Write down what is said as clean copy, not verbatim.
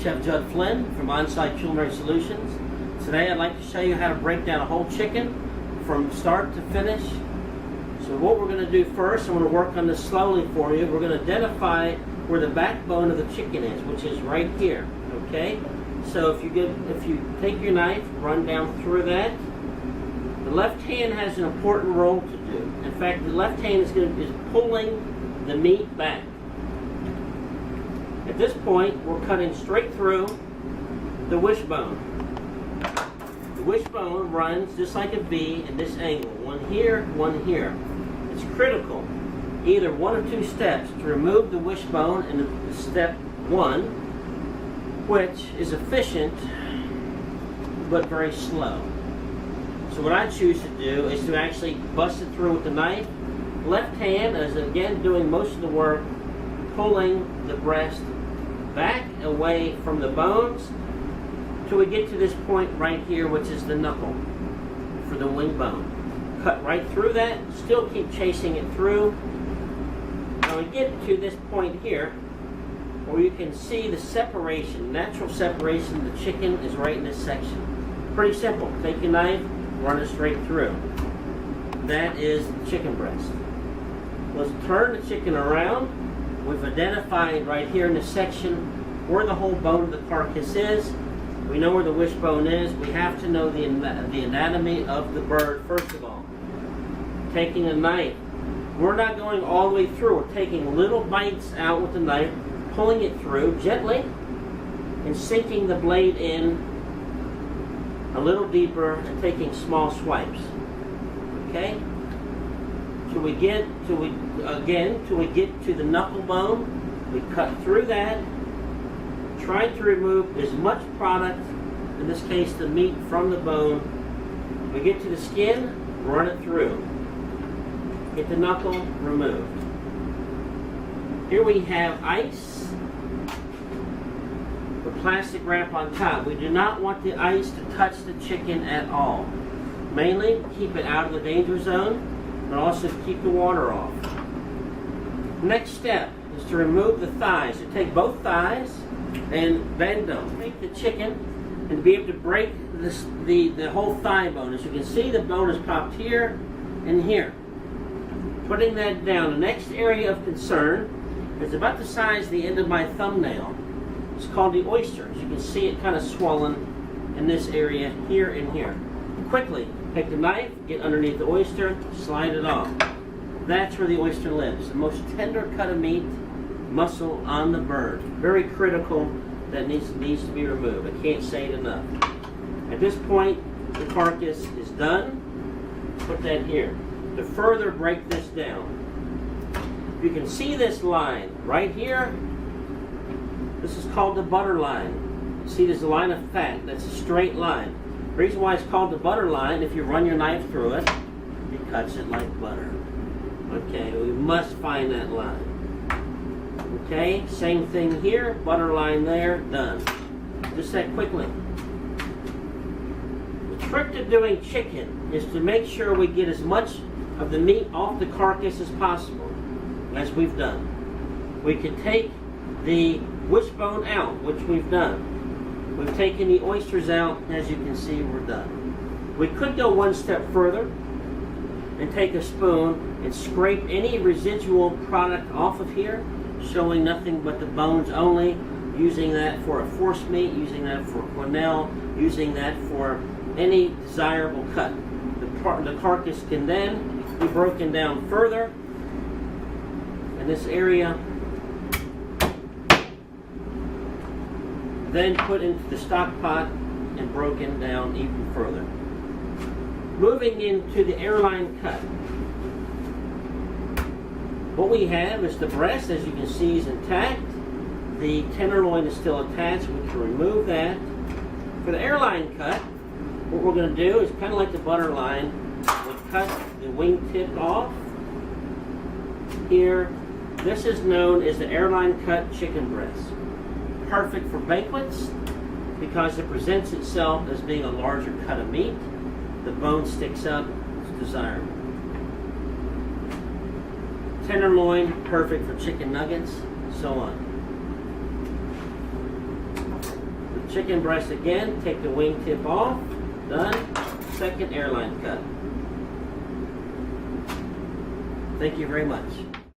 Chef Jud Flynn from Onsite Culinary Solutions. Today I'd like to show you how to break down a whole chicken from start to finish. So what we're going to do first, I'm going to work on this slowly for you. We're going to identify where the backbone of the chicken is, which is right here. Okay? So if you take your knife, run down through that. The left hand has an important role to do. In fact, the left hand is pulling the meat back. At this point, we're cutting straight through the wishbone. The wishbone runs just like a V in this angle. One here, one here. It's critical, either one or two steps, to remove the wishbone in step one, which is efficient but very slow. So what I choose to do is to actually bust it through with the knife. Left hand is again doing most of the work, pulling the breast back away from the bones till we get to this point right here, which is the knuckle for the wing bone. Cut right through that, still keep chasing it through. Now we get to this point here where you can see the separation, natural separation of the chicken is right in this section. Pretty simple. Take your knife, run it straight through. That is the chicken breast. Let's turn the chicken around. We've identified right here in this section where the whole bone of the carcass is. We know where the wishbone is. We have to know the anatomy of the bird first of all. Taking a knife, we're not going all the way through. We're taking little bites out with the knife, pulling it through gently, and sinking the blade in a little deeper and taking small swipes. Okay? Till we get to the knuckle bone, we cut through that, try to remove as much product, in this case the meat, from the bone. We get to the skin, run it through. Get the knuckle removed. Here we have ice with plastic wrap on top. We do not want the ice to touch the chicken at all. Mainly keep it out of the danger zone, but also keep the water off. Next step is to remove the thighs. You take both thighs and bend them. Take the chicken and be able to break the whole thigh bone. As you can see, the bone is popped here and here. Putting that down. The next area of concern is about the size of the end of my thumbnail. It's called the oyster. As you can see, it kind of swollen in this area here and here. Quickly, take the knife, get underneath the oyster, slide it off. That's where the oyster lives. The most tender cut of meat, muscle on the bird. Very critical, that needs to be removed. I can't say it enough. At this point, the carcass is done. Put that here. To further break this down, you can see this line right here. This is called the butter line. See, there's a line of fat. That's a straight line. The reason why it's called the butter line, if you run your knife through it, it cuts it like butter. Okay, we must find that line. Okay, same thing here, butter line there, done. Just that quickly. The trick to doing chicken is to make sure we get as much of the meat off the carcass as possible, as we've done. We can take the wishbone out, which we've done. We've taken the oysters out. As you can see, we're done. We could go one step further and take a spoon and scrape any residual product off of here, showing nothing but the bones only, using that for a force meat, using that for quenelle, using that for any desirable cut. The carcass can then be broken down further in this area, then put into the stock pot and broken down even further. Moving into the Airline Cut. What we have is the breast, as you can see, is intact. The tenderloin is still attached. We can remove that. For the Airline Cut, what we're going to do is kind of like the butter line. We cut the wing tip off here. This is known as the Airline Cut chicken breast. Perfect for banquets because it presents itself as being a larger cut of meat. The bone sticks up, it's desirable. Tenderloin, perfect for chicken nuggets, so on. Chicken breast again, take the wing tip off. Done. Second airline cut. Thank you very much.